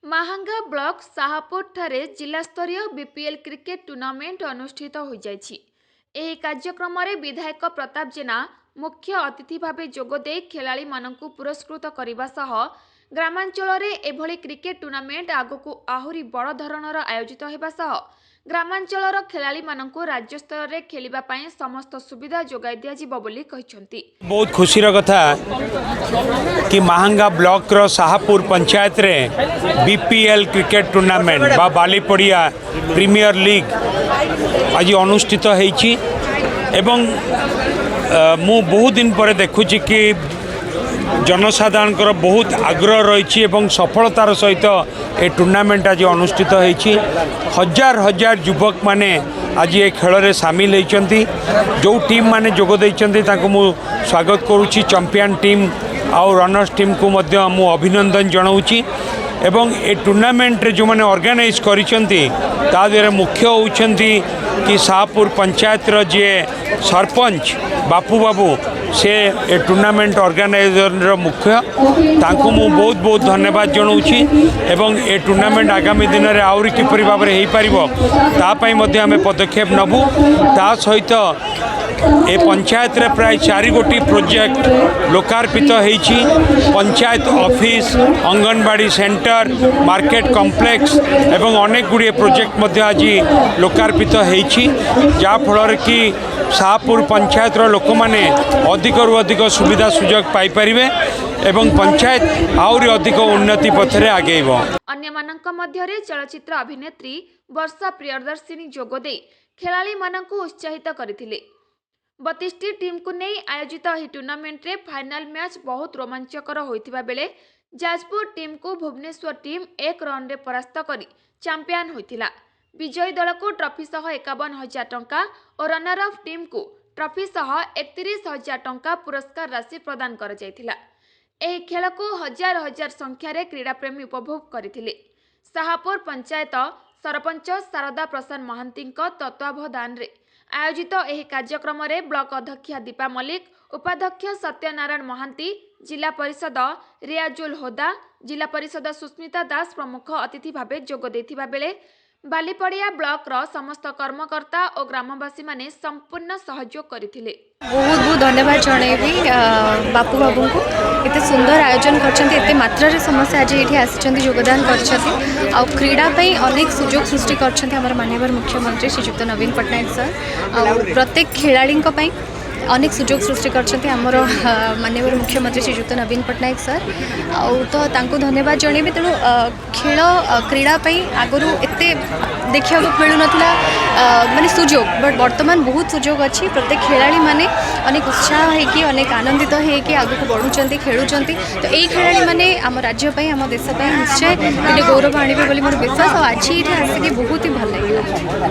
Mahanga block ସାହାପୁରଠାରେ ଜିଲ୍ଲାସ୍ତରୀୟ BPL cricket tournament ଅନୁଷ୍ଠିତ ହୋଇଯାଇଛି। ଏହି କାର୍ଯ୍ୟକ୍ରମରେ ବିଧାୟକ ପ୍ରତାପ ଜେନା ମୁଖ୍ୟ ଅତିଥି ଭାବେ ଯୋଗଦେଇ ଖେଳାଳିମାନଙ୍କୁ ପୁରସ୍କୃତ କରିବା ସହ ଗ୍ରାମାଞ୍ଚଳରେ ଏଭଳି କ୍ରିକେଟ ଟୁର୍ଣ୍ଣାମେଣ୍ଟ ଆଗକୁ ଆହୁରି ବଡ଼ ଧରଣର ଆୟୋଜିତ ହେବା ସହ ଗ୍ରାମାଞ୍ଚଳର ଖେଳାଳିମାନଙ୍କୁ ରାଜ୍ୟସ୍ତରରେ ଖେଳିବା ପାଇଁ ସମସ୍ତ ସୁବିଧା ଯୋଗାଇ ଦିଆଯିବ ବୋଲି କହିଛନ୍ତି। बहुत खुशीर कथा कि माहांगा ब्लॉक रो साहापुर पंचायत रे बीपीएल क्रिकेट टूर्नामेंट बा बालीपड़िया प्रीमियर लीग आज अनुष्ठित होईची एवं मु बहुत दिन पर देखुची कि जनसाधारण बहुत आग्रह रही सफलतार सहित ए टूर्नामेंट आज अनुष्ठित होईची। हजार हजार युवक माने आज ये खेल में सामिल होती जो टीम माने जोग देइचंती ताको मु स्वागत करुच्ची। चैंपियन टीम आउ रनर्स टीम को मध्य मु अभिनंदन जनाऊँगी एवं ए टूर्नामेंट रे जो माने ऑर्गेनाइज करिसेंती ता द्वारा मुख्य होउछंती कि शाहपुर पंचायत रो जे सरपंच बापू बाबू से ए टूर्नामेंट ऑर्गेनाइजर मुख्य तांको मु बहुत बहुत धन्यवाद जनाऊँगी एवं ए टूर्नामेंट आगामी दिन में आउरी किपरि भाव में हो पारिबो ता पई मध्य आमे पदक्षेप नबु। ता सहित ए पंचायत रे प्राय 4 गोटी प्रोजेक्ट लोकार्पित होईची। Panchayat office, anganwadi centre, market complex एवं अनेक गुड़िए प्रोजेक्ट मध्य आज लोकार्पित होईची जा फल कि शाहपुर पंचायत लोक मैंने अधिक रु अधिक सुविधा सुजोग पाई परिबे एवं पंचायत आउरी अधिक उन्नति पथरे आगेइब। अन्यमानंक मध्यरे चलचित्र अभिनेत्री वर्षा प्रियदर्शिनी जोगदे खेलाड़ी मानंकु उत्साहित करथिले। 32टी टीम को नहीं आयोजित यह टूर्नामेंट रे फाइनल मैच बहुत रोमांचकर होइथिबा बेले जाजपुर टीम को भुवनेश्वर टीम 1 रन रे परास्त करी चैंपियन होइथिला। विजयी दल को ट्रॉफी सह 51,000 टंका और रनर अफ टीम को ट्रॉफी सह 31,000 टंका पुरस्कार राशि प्रदान कर जायथिला। एही खेल को हजार हजार संख्यार क्रीड़ा प्रेमी उपभोग करथिले। साहापुर पंचायत सरपंच शारदा प्रसाद महांती तत्वावधान रे आयोजित एही कार्यक्रम रे ब्लॉक अध्यक्षा दीपा मल्लिक, उपाध्यक्ष सत्यनारायण महांती, जिला परिषद रियाजुल होदा, जिला परिषद सुस्मिता दास प्रमुख अतिथि भावे जोग देथिबा बेले बालीपड़िया ब्लॉक रो समस्त कर्मकर्ता और ग्रामवासी माने संपूर्ण सहयोग करथिले। बहुत बहुत धन्यवाद जनइबी बापू बाबू को इतने सुंदर आयोजन करते मात्रा समस्त आज ये आसी योगदान कर क्रीड़ा अनेक सुजोग सृष्टि कर माननीय मुख्यमंत्री श्रीजुक्त नवीन पट्टनायक सर प्रत्येक खिलाड़ी अनेक सुजोग सृष्टि करमर माननीय मुख्यमंत्री श्रीजुक्त नवीन पट्टनायक सर तो धन्यवाद जनइबी। तेणु खेल क्रीड़ा आगु एत देखा मिलू ना माने सुजोग बट वर्तमान बहुत सुजोग अच्छी। प्रत्येक खिलाड़ी माने अनेक उत्साह है अनेक आनंदित है आगू बढ़ुंट खेलुंट तो यही खिलाड़ी माने आम राज्य आम देश निश्चय गौरव आणवे मोर विश्वास। आज ये आसिक बहुत ही भल लगे।